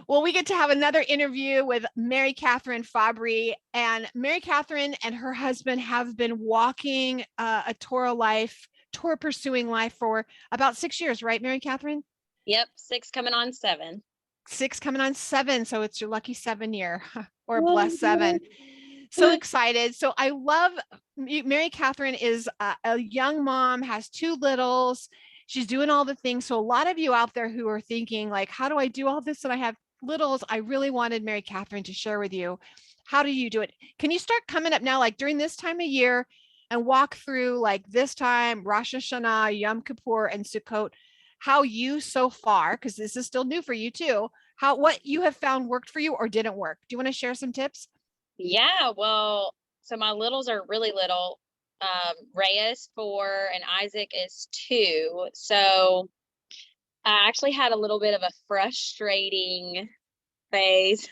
Well, we get to have another interview with MaryKathryn Fabbri, and MaryKathryn and her husband have been walking a Torah pursuing life for about 6 years, right, MaryKathryn? Yep, 6 coming on 7. 6 coming on 7, so it's your lucky 7 year or a blessed 7. So excited. So I love MaryKathryn is a young mom, has 2 littles. She's doing all the things. So a lot of you out there who are thinking like, how do I do all this? And I have littles. I really wanted MaryKathryn to share with you. How do you do it? Can you start coming up now, like during this time of year, and walk through like this time, Rosh Hashanah, Yom Kippur, and Sukkot, how you so far, because this is still new for you too, what you have found worked for you or didn't work. Do you want to share some tips? Yeah, well, so my littles are really little. Rhea is 4 and Isaac is 2. So I actually had a little bit of a frustrating phase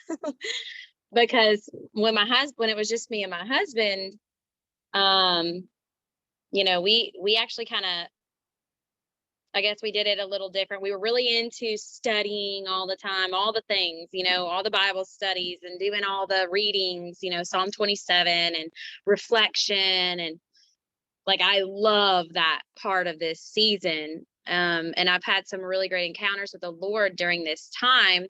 because when it was just me and my husband, we actually kind of, I guess we did it a little different. We were really into studying all the time, all the things, all the Bible studies and doing all the readings, Psalm 27 and reflection. And like, I love that part of this season. And I've had some really great encounters with the Lord during this time,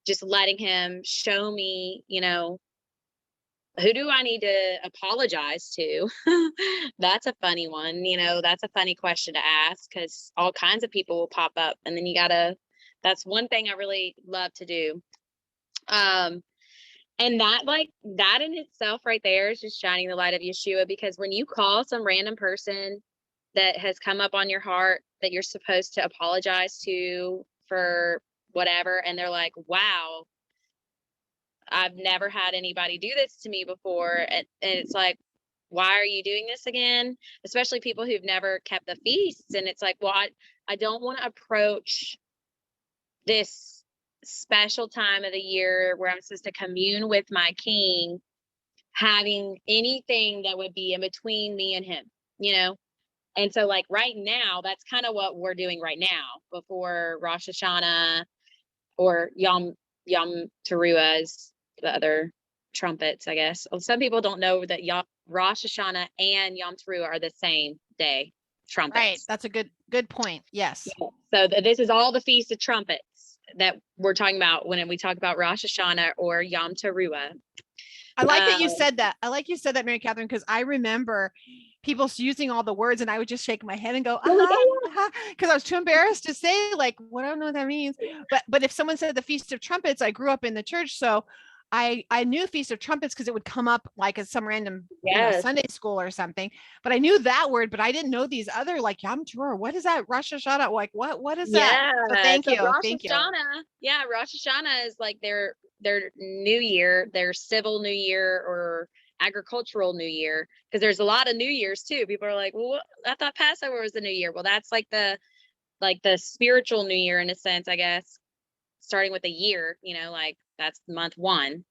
just letting him show me, who do I need to apologize to? That's a funny one. That's a funny question to ask because all kinds of people will pop up and then that's one thing I really love to do. And that in itself right there is just shining the light of Yeshua, because when you call some random person that has come up on your heart that you're supposed to apologize to for whatever, and they're like, wow, I've never had anybody do this to me before. And it's like, why are you doing this again? Especially people who've never kept the feasts. And it's like, well, I don't want to approach this special time of the year where I'm supposed to commune with my king, having anything that would be in between me and him, And so like right now, that's kind of what we're doing right now before Rosh Hashanah or Yom Teruah is the other trumpets, I guess. Some people don't know that Rosh Hashanah and Yom Teruah are the same day, trumpets. Right. That's a good point. Yes. Yeah. So this is all the Feast of Trumpets that we're talking about when we talk about Rosh Hashanah or Yom Teruah. I like that you said that. I like you said that, MaryKathryn, because I remember people using all the words and I would just shake my head and go, because I was too embarrassed to say, like, what I don't know what that means. But if someone said the Feast of Trumpets, I grew up in the church, so I knew Feast of Trumpets because it would come up like at some random Sunday school or something. But I knew that word, but I didn't know these other like Yom Teruah. What is that? Rosh Hashanah? Like what is that? So thank you. Rosh Hashanah. Yeah, Rosh Hashanah is like their new year, their civil new year or agricultural new year, because there's a lot of new years too. People are like, well, I thought Passover was the new year. Well, that's like the spiritual new year in a sense, I guess, starting with a year, like that's month 1.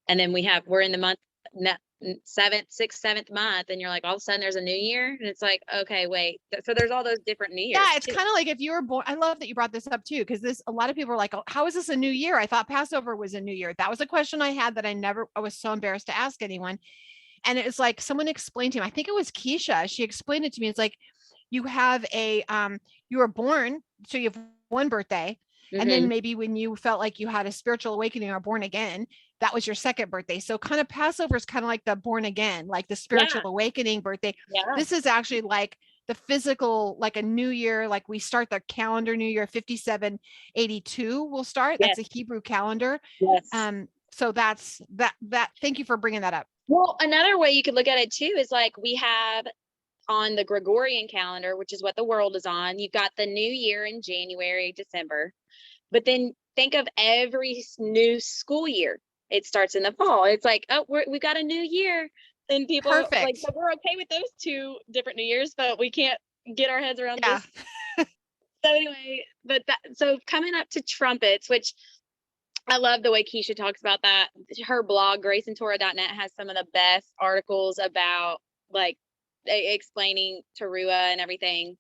And then we're in the month 7th month, and you're like, all of a sudden there's a new year, and it's like, okay, wait. So there's all those different new years. Yeah, it's kind of like if you were born. I love that you brought this up too, because a lot of people are like, oh, how is this a new year? I thought Passover was a new year. That was a question I had that I was so embarrassed to ask anyone. And it was like someone explained to me, I think it was Keisha. She explained it to me. It's like you have you were born, so you have one birthday. Mm-hmm. And then maybe when you felt like you had a spiritual awakening or born again, that was your second birthday. So kind of Passover is kind of like the born again, like the spiritual awakening birthday. Yeah. This is actually like the physical, like a new year, like we start the calendar new year, 5782 will start. Yes. That's a Hebrew calendar. Yes. So that's that. Thank you for bringing that up. Well, another way you could look at it too is like we have on the Gregorian calendar, which is what the world is on, you've got the new year in January, December. But then think of every new school year. It starts in the fall. It's like, oh, we've got a new year. And people are like, so we're okay with those 2 different new years, but we can't get our heads around this. So anyway, so coming up to trumpets, which I love the way Keisha talks about that. Her blog, graceandtorah.net, has some of the best articles about like explaining Teruah and everything.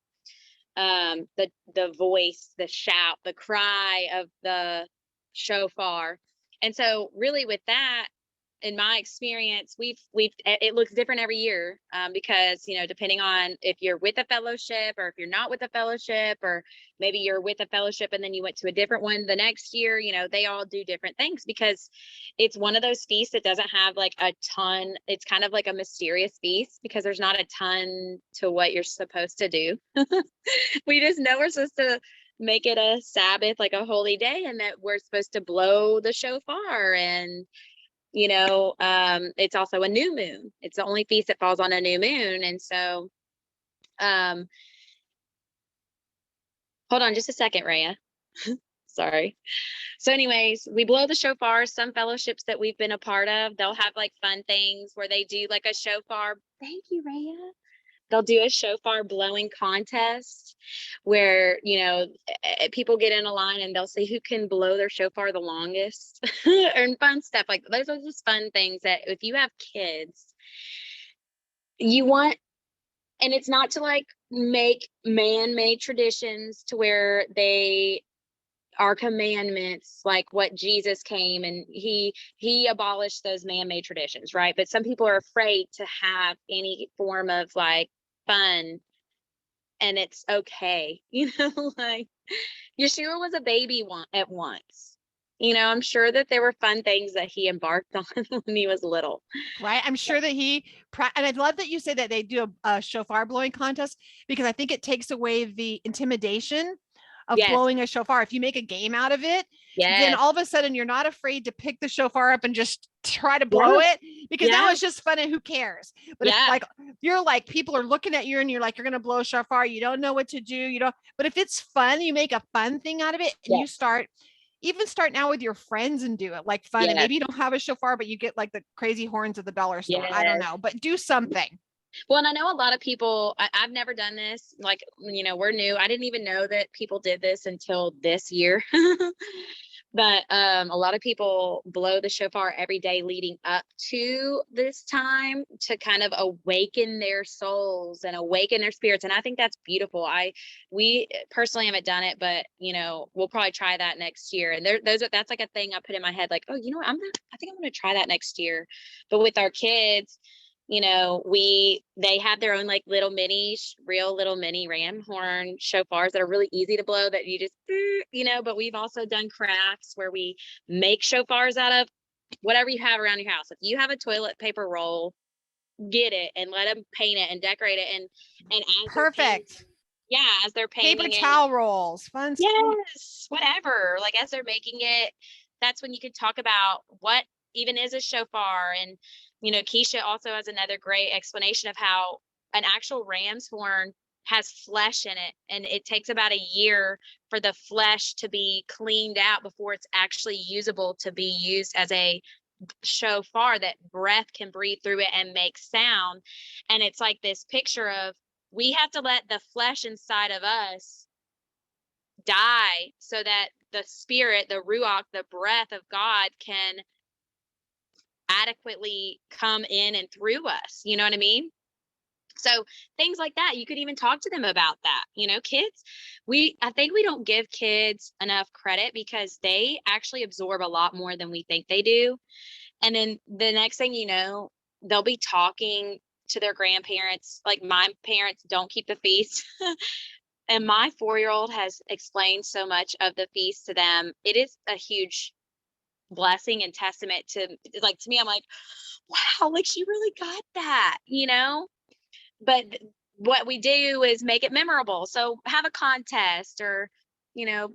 the voice, the shout, the cry of the shofar. And so really with that, in my experience, it looks different every year, because, depending on if you're with a fellowship or if you're not with a fellowship, or maybe you're with a fellowship and then you went to a different one the next year, they all do different things, because it's one of those feasts that doesn't have like a ton. It's kind of like a mysterious feast because there's not a ton to what you're supposed to do. We just know we're supposed to make it a Sabbath, like a holy day, and that we're supposed to blow the shofar. And it's also a new moon. It's the only feast that falls on a new moon. And so, hold on just a second, Rhea. Sorry. So anyways, we blow the shofar. Some fellowships that we've been a part of, they'll have like fun things where they do like a shofar. Thank you, Rhea. They'll do a shofar blowing contest where, people get in a line and they'll see who can blow their shofar the longest, and fun stuff. Like those are just fun things that if you have kids, you want, and it's not to like make man-made traditions to where they are commandments, like what Jesus came and he abolished those man-made traditions, right? But some people are afraid to have any form of like fun, and it's okay, like Yeshua was a baby at once. I'm sure that there were fun things that he embarked on when he was little. Right. I'm sure that and I love that you say that they do a shofar blowing contest, because I think it takes away the intimidation of blowing a shofar. If you make a game out of it, then all of a sudden you're not afraid to pick the shofar up and just try to blow it, because now it's just fun and who cares? But if like you're like, people are looking at you and you're like, you're gonna blow a shofar, you don't know what to do, but if it's fun, you make a fun thing out of it, and you start now with your friends and do it like fun. And maybe you don't have a shofar, but you get like the crazy horns at the dollar store. I don't know, but do something. Well, and I know a lot of people, I've never done this. Like, we're new. I didn't even know that people did this until this year. But a lot of people blow the shofar every day leading up to this time to kind of awaken their souls and awaken their spirits. And I think that's beautiful. We personally haven't done it, but we'll probably try that next year. And that's like a thing I put in my head, like, oh, I think I'm going to try that next year. But with our kids, they have their own like real little mini ram horn shofars that are really easy to blow, that you just, but we've also done crafts where we make shofars out of whatever you have around your house. If you have a toilet paper roll, get it and let them paint it and decorate it. And as perfect. As they're painting paper towel rolls, fun stuff. Yes, whatever. Like as they're making it, that's when you could talk about what even is a shofar. And Keisha also has another great explanation of how an actual ram's horn has flesh in it, and it takes about a year for the flesh to be cleaned out before it's actually usable to be used as a shofar, that breath can breathe through it and make sound. And it's like this picture of, we have to let the flesh inside of us die so that the spirit, the ruach, the breath of God can adequately come in and through us. You know what I mean? So things like that, you could even talk to them about that. Kids, I think we don't give kids enough credit because they actually absorb a lot more than we think they do. And then the next thing you know, they'll be talking to their grandparents. Like my parents don't keep the feast. And my 4-year-old has explained so much of the feast to them. It is a huge blessing and testament to me. I'm like, wow, like she really got that, but what we do is make it memorable. So have a contest, or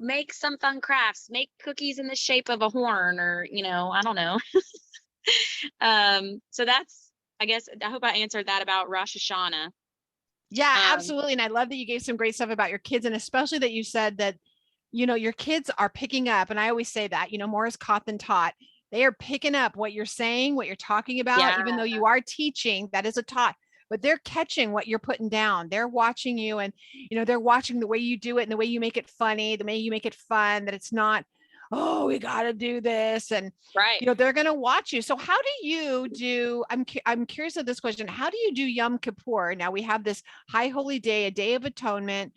make some fun crafts, make cookies in the shape of a horn, or I don't know. So that's, I guess, I hope I answered that about Rosh Hashanah. Yeah, absolutely. And I love that you gave some great stuff about your kids, and especially that you said that your kids are picking up. And I always say that, more is caught than taught. They are picking up what you're saying, what you're talking about, even though you are teaching, that is a taught, but they're catching what you're putting down. They're watching you, and, they're watching the way you do it and the way you make it funny, the way you make it fun, that it's not, oh, we got to do this. And, they're going to watch you. So how do you do, I'm curious of this question. How do you do Yom Kippur? Now we have this high holy day, a day of atonement.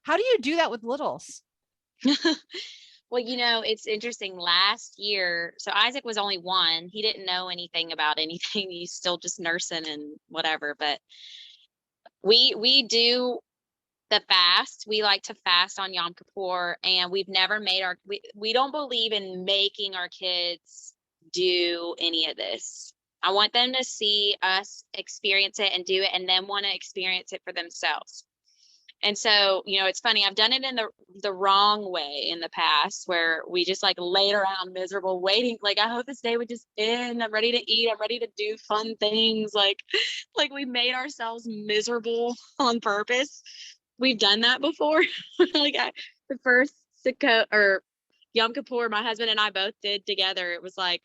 How do you do that with littles? Well, it's interesting. Last year, so Isaac was only 1. He didn't know anything about anything. He's still just nursing and whatever. But we do the fast. We like to fast on Yom Kippur, and we've never made we don't believe in making our kids do any of this. I want them to see us experience it and do it, and then want to experience it for themselves. And so, it's funny. I've done it in the wrong way in the past, where we just like laid around miserable waiting. Like, I hope this day would just end. I'm ready to eat. I'm ready to do fun things. Like we made ourselves miserable on purpose. We've done that before. The first Sukkot or Yom Kippur, my husband and I both did together. It was like,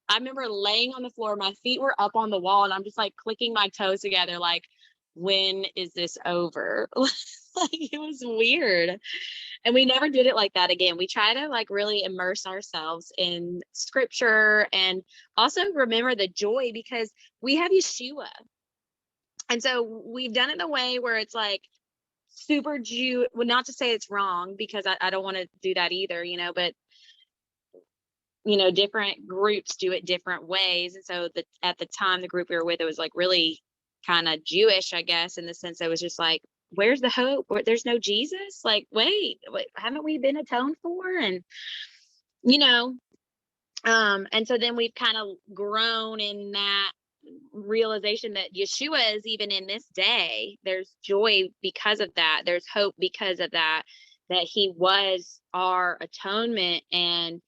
I remember laying on the floor, my feet were up on the wall, and I'm just like clicking my toes together, like, when is this over? Like, it was weird. And we never did it like that again. We try to like really immerse ourselves in scripture, and also remember the joy, because we have Yeshua. And so we've done it in a way where it's like super Jew, well, not to say it's wrong, because I don't want to do that either, but different groups do it different ways. And so at the time, the group we were with, it was like really kind of Jewish, I guess, in the sense that it was just like, where's the hope? There's no Jesus? Like, wait, haven't we been atoned for? And, and so then we've kind of grown in that realization that Yeshua is even in this day. There's joy because of that. There's hope because of that he was our atonement, and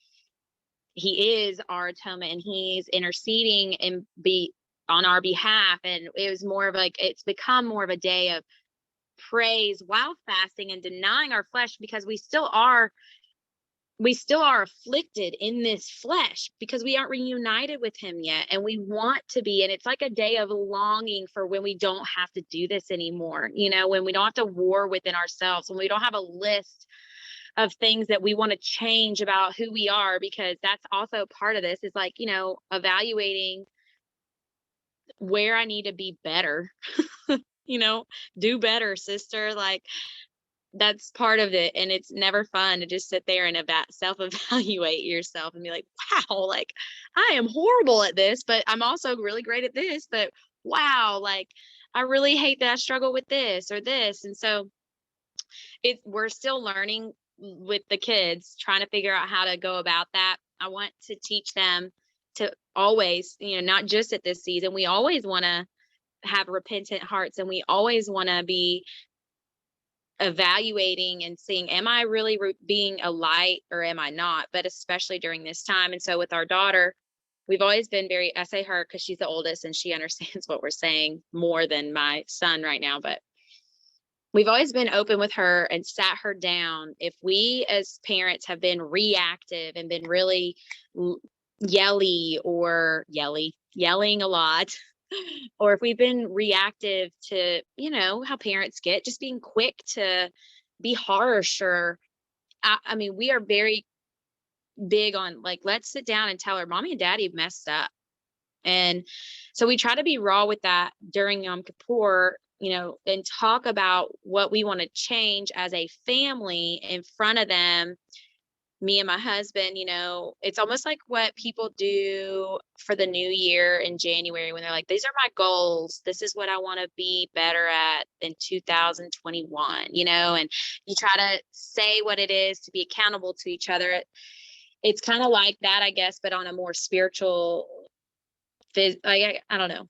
he is our atonement, and he's interceding and on our behalf. And it was more of like, it's become more of a day of praise while fasting and denying our flesh, because we still are afflicted in this flesh, because we aren't reunited with him yet, and we want to be. And it's like a day of longing for when we don't have to do this anymore, when we don't have to war within ourselves, when we don't have a list of things that we want to change about who we are, because that's also part of this, is like, evaluating where I need to be better, do better, sister. Like, that's part of it. And it's never fun to just sit there and self-evaluate yourself and be like, wow, like, I am horrible at this, but I'm also really great at this. But wow, like, I really hate that I struggle with this or this. And so we're still learning with the kids, trying to figure out how to go about that. I want to teach them to always, not just at this season, we always want to have repentant hearts, and we always want to be evaluating and seeing, am I really being a light or am I not? But especially during this time. And so with our daughter, we've always been I say her because she's the oldest and she understands what we're saying more than my son right now, but we've always been open with her and sat her down. If we as parents have been reactive and been really yelling a lot, or if we've been reactive to, how parents get, just being quick to be harsh, or I mean, we are very big on like, let's sit down and tell her mommy and daddy messed up. And so we try to be raw with that during Yom Kippur, and talk about what we want to change as a family in front of them. Me and my husband, it's almost like what people do for the new year in January, when they're like, these are my goals. This is what I want to be better at in 2021, and you try to say what it is to be accountable to each other. It's kind of like that, I guess, but on a more spiritual, I don't know,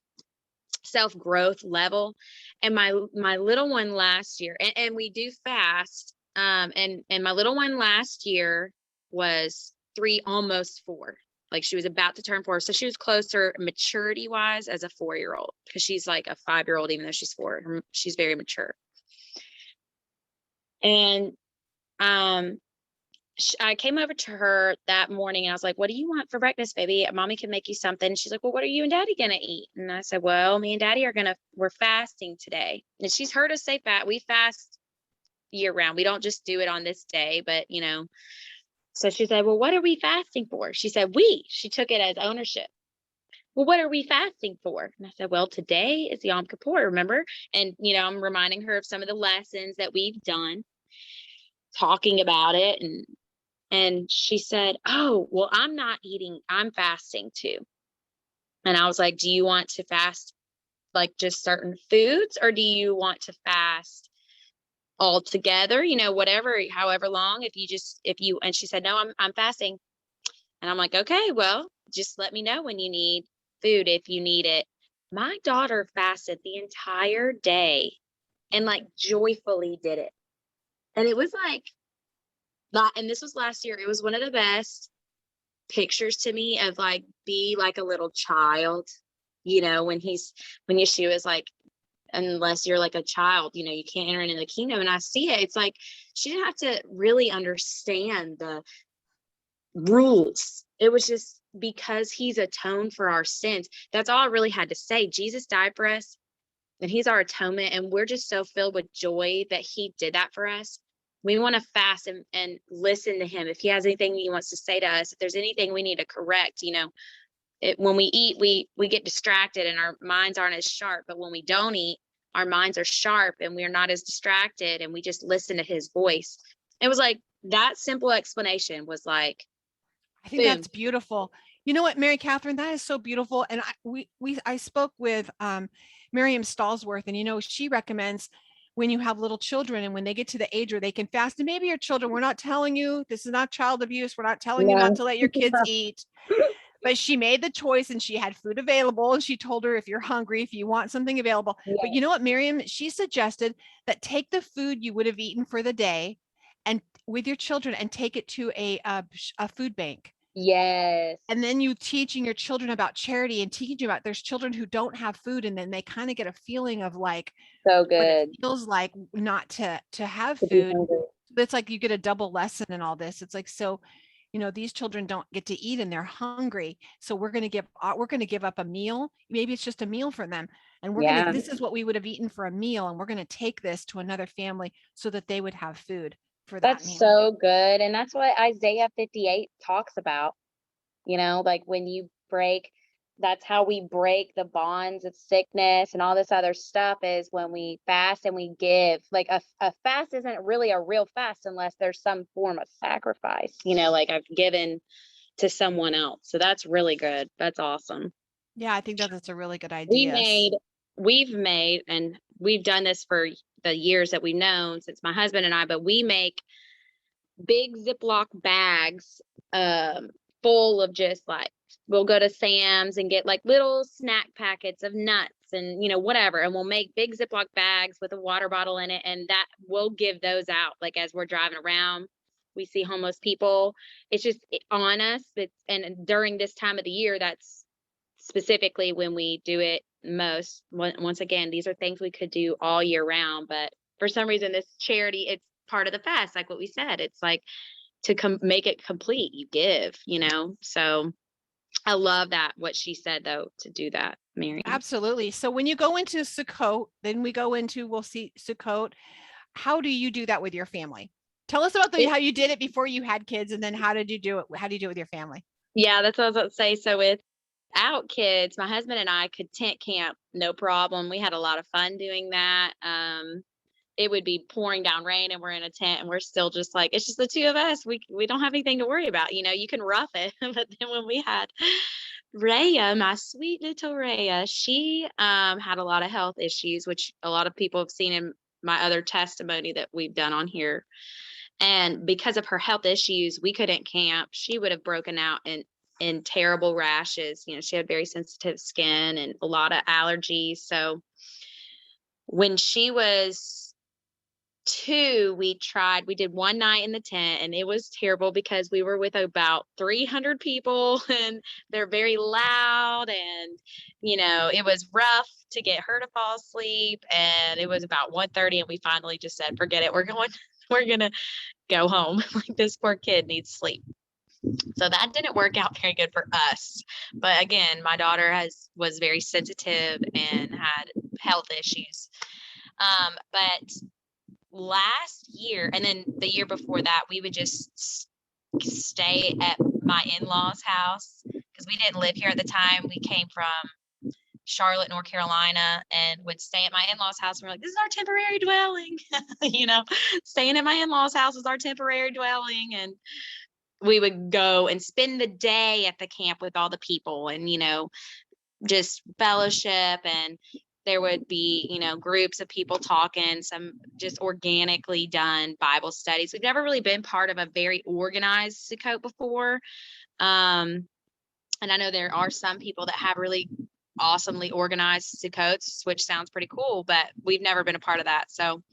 self-growth level. And my little one last year, and we do fast, and my little one last year was 3, almost 4. Like, she was about to turn 4, so she was closer maturity wise as a 4-year-old, because she's like a 5-year-old even though she's 4. She's very mature. And I came over to her that morning and I was like, what do you want for breakfast, baby? Mommy can make you something. She's like, well, what are you and daddy going to eat? And I said, well, me and daddy we're fasting today. And she's heard us say we fast year round. We don't just do it on this day, but so she said, well, what are we fasting for? She said, she took it as ownership. Well, what are we fasting for? And I said, well, today is Yom Kippur, remember? And, I'm reminding her of some of the lessons that we've done. talking about it, and she said, "Oh, well, I'm not eating, I'm fasting too." And I was like, "Do you want to fast like just certain foods, or do you want to fast all together, whatever, however long, and she said, "No, I'm fasting." And I'm like, "Okay, well, just let me know when you need food if you need it." My daughter fasted the entire day and like joyfully did it. And it was like that, and this was last year. It was one of the best pictures to me of like be like a little child, when Yeshua is like, unless you're like a child, you can't enter into the kingdom. And I see it. It's like she didn't have to really understand the rules. It was just because he's atoned for our sins. That's all I really had to say. Jesus died for us and he's our atonement. And we're just so filled with joy that he did that for us. We want to fast and listen to him. If he has anything he wants to say to us, if there's anything we need to correct, when we eat, we get distracted and our minds aren't as sharp. But when we don't eat, our minds are sharp and we're not as distracted, and we just listen to his voice. It was like that simple explanation was like, I think boom. that's beautiful. You know what, MaryKathryn, that is so beautiful. And I spoke with Miriam Stallsworth, and she recommends when you have little children and when they get to the age where they can fast, and maybe your children, we're not telling you, this is not child abuse. We're not telling you not to let your kids eat. But she made the choice and she had food available, and she told her, if you're hungry, if you want something available. Yeah. But you know what, Miriam, she suggested that take the food you would have eaten for the day and with your children and take it to a food bank. Yes. And then you teaching your children about charity and teaching about there's children who don't have food, and then they kind of get a feeling of like, so good. What it feels like not to have food. It's like you get a double lesson in all this. It's like, so, these children don't get to eat and they're hungry. So we're going to give up a meal. Maybe it's just a meal for them. And this is what we would have eaten for a meal. And we're going to take this to another family so that they would have food for that meal. That's so good. And that's what Isaiah 58 talks about, like when you break, that's how we break the bonds of sickness and all this other stuff, is when we fast and we give. Like a fast isn't really a real fast unless there's some form of sacrifice, like I've given to someone else. So that's really good. That's awesome. Yeah, I think that's a really good idea. We've made, and we've done this for the years that we've known since my husband and I, but we make big Ziploc bags full of just like, we'll go to Sam's and get like little snack packets of nuts and whatever, and we'll make big Ziploc bags with a water bottle in it, and that we'll give those out like as we're driving around. We see homeless people. It's just on us. And during this time of the year, that's specifically when we do it most. Once again, these are things we could do all year round, but for some reason this charity, it's part of the fast, like what we said. It's like to make it complete, you give, so I love that, what she said though, to do that, Mary. Absolutely. So when you go into Sukkot, then we'll see Sukkot. How do you do that with your family? Tell us about how you did it before you had kids, and then how did you do it? How do you do it with your family? Yeah, that's what I was about to say. So without kids, my husband and I could tent camp, no problem. We had a lot of fun doing that. It would be pouring down rain and we're in a tent and we're still just like, it's just the two of us. We don't have anything to worry about. You can rough it. But then when we had Rhea, my sweet little Rhea, she had a lot of health issues, which a lot of people have seen in my other testimony that we've done on here. And because of her health issues, we couldn't camp. She would have broken out in terrible rashes. She had very sensitive skin and a lot of allergies. So when she was 2, we did one night in the tent, and it was terrible because we were with about 300 people and they're very loud, and it was rough to get her to fall asleep. And it was about 1:30 and we finally just said, forget it, we're gonna go home. Like, this poor kid needs sleep. So that didn't work out very good for us. But again, my daughter was very sensitive and had health issues. But last year, and then the year before that, we would just stay at my in-laws' house because we didn't live here at the time. We came from Charlotte, North Carolina, and would stay at my in-laws' house. And we're like, this is our temporary dwelling. Staying at my in-laws' house is our temporary dwelling. And we would go and spend the day at the camp with all the people and, just fellowship. And there would be, groups of people talking, some just organically done Bible studies. We've never really been part of a very organized Sukkot before. And I know there are some people that have really awesomely organized Sukkots, which sounds pretty cool, but we've never been a part of that. So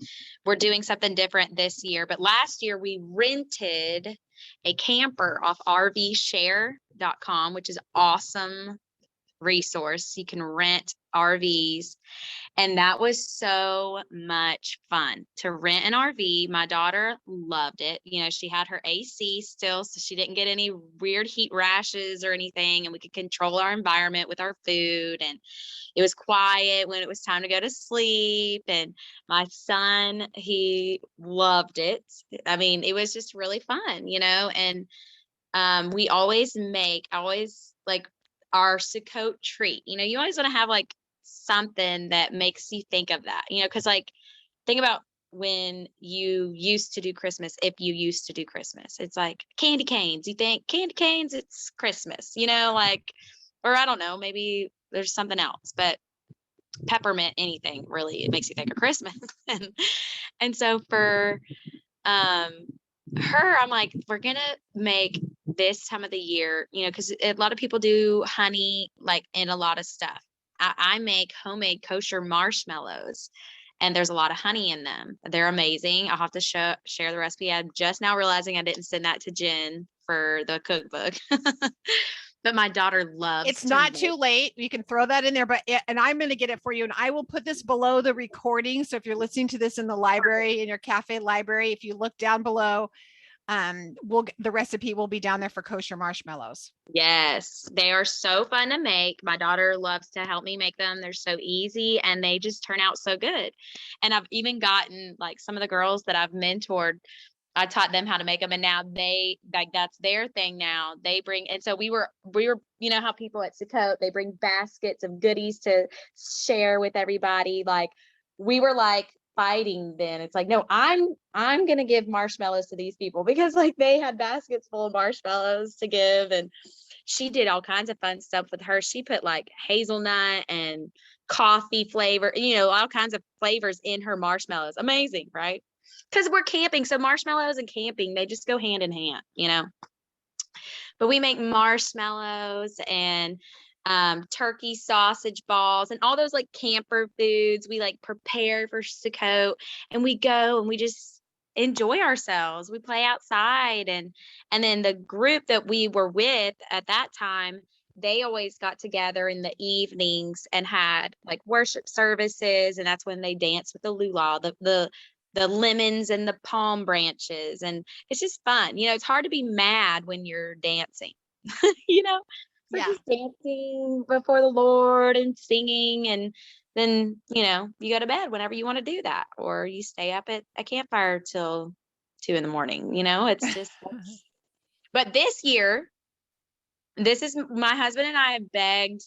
we're doing something different this year. But last year we rented a camper off RVshare.com, which is awesome resource. You can rent RVs. And that was so much fun to rent an RV. My daughter loved it. She had her AC still, so she didn't get any weird heat rashes or anything. And we could control our environment with our food. And it was quiet when it was time to go to sleep. And my son, he loved it. I mean, it was just really fun, and we always like our Sukkot treat. You always want to have like something that makes you think of that, because like think about when you used to do Christmas. If you used to do Christmas, it's like candy canes. You think candy canes, it's Christmas, or I don't know, maybe there's something else, but peppermint, anything really, it makes you think of Christmas. and so for her, I'm like, we're gonna make this time of the year, because a lot of people do honey like in a lot of stuff. I make homemade kosher marshmallows, and there's a lot of honey in them. They're amazing. I'll have to share the recipe. I'm just now realizing I didn't send that to Jen for the cookbook. But my daughter loves it's not too late. You can throw that in there, and I'm going to get it for you. And I will put this below the recording. So if you're listening to this in the library, in your cafe library, if you look down below, the recipe will be down there for kosher marshmallows. Yes, they are so fun to make. My daughter loves to help me make them. They're so easy and they just turn out so good. And I've even gotten like some of the girls that I've mentored, I taught them how to make them, and now they like that's their thing now. They bring, and so we were how people at Sukkot, they bring baskets of goodies to share with everybody. Like we were like fighting then. It's like, no, I'm gonna give marshmallows to these people because like they had baskets full of marshmallows to give. And she did all kinds of fun stuff with her. She put like hazelnut and coffee flavor, all kinds of flavors in her marshmallows. Amazing, right? Because we're camping, so marshmallows and camping, they just go hand in hand, But we make marshmallows and turkey sausage balls and all those like camper foods. We like prepare for Sukkot, and we go and we just enjoy ourselves. We play outside, and then the group that we were with at that time, they always got together in the evenings and had like worship services, and that's when they danced with the luau, the lemons and the palm branches. And it's just fun. It's hard to be mad when you're dancing, yeah. Just dancing before the Lord and singing. And then, you go to bed whenever you want to do that, or you stay up at a campfire till 2 a.m. It's just, but this year, this is my husband and I have begged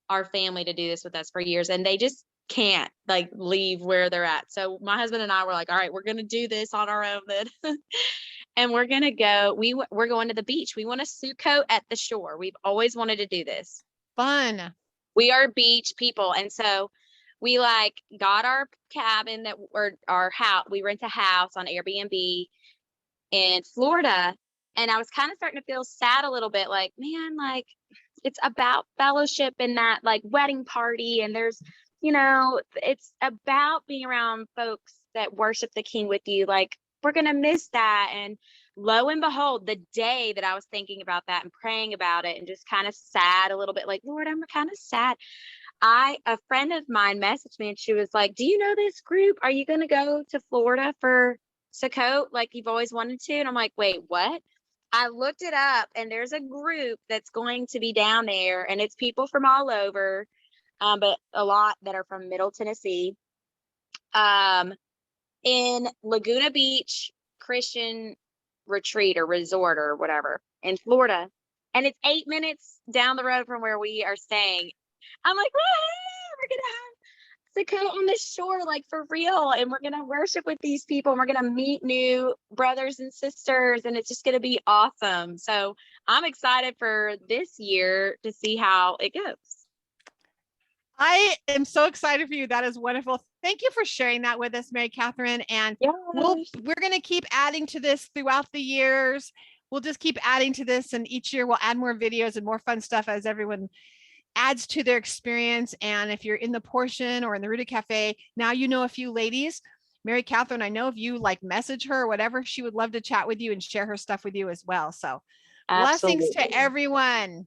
our family to do this with us for years, and they just can't like leave where they're at. So my husband and I were like, all right, we're going to do this on our own then. And we're going to go, we're going to the beach. We want to Sukkot at the shore. We've always wanted to do this. Fun. We are beach people. And so we like got our cabin or our house. We rent a house on Airbnb in Florida. And I was kind of starting to feel sad a little bit, like, man, like it's about fellowship and that like wedding party. And there's, it's about being around folks that worship the King with you. Like we're going to miss that. And lo and behold, the day that I was thinking about that and praying about it and just kind of sad a little bit, like, Lord, I'm kind of sad. A friend of mine messaged me and she was like, do you know this group? Are you going to go to Florida for Sukkot like you've always wanted to? And I'm like, wait, what? I looked it up, and there's a group that's going to be down there, and it's people from all over. But a lot that are from Middle Tennessee, in Laguna Beach Christian Retreat or Resort or whatever in Florida. And it's 8 minutes down the road from where we are staying. I'm like, we're going to have Sakota on the shore, like for real. And we're going to worship with these people. And we're going to meet new brothers and sisters. And it's just going to be awesome. So I'm excited for this year to see how it goes. I am so excited for you. That is wonderful. Thank you for sharing that with us, MaryKathryn. And Yes. we're going to keep adding to this throughout the years. We'll just keep adding to this, and each year we'll add more videos and more fun stuff as everyone adds to their experience. And if you're in the portion or in the Rooted Cafe, now you know a few ladies. MaryKathryn, I know if you like message her or whatever, she would love to chat with you and share her stuff with you as well. So blessings to Absolutely. everyone.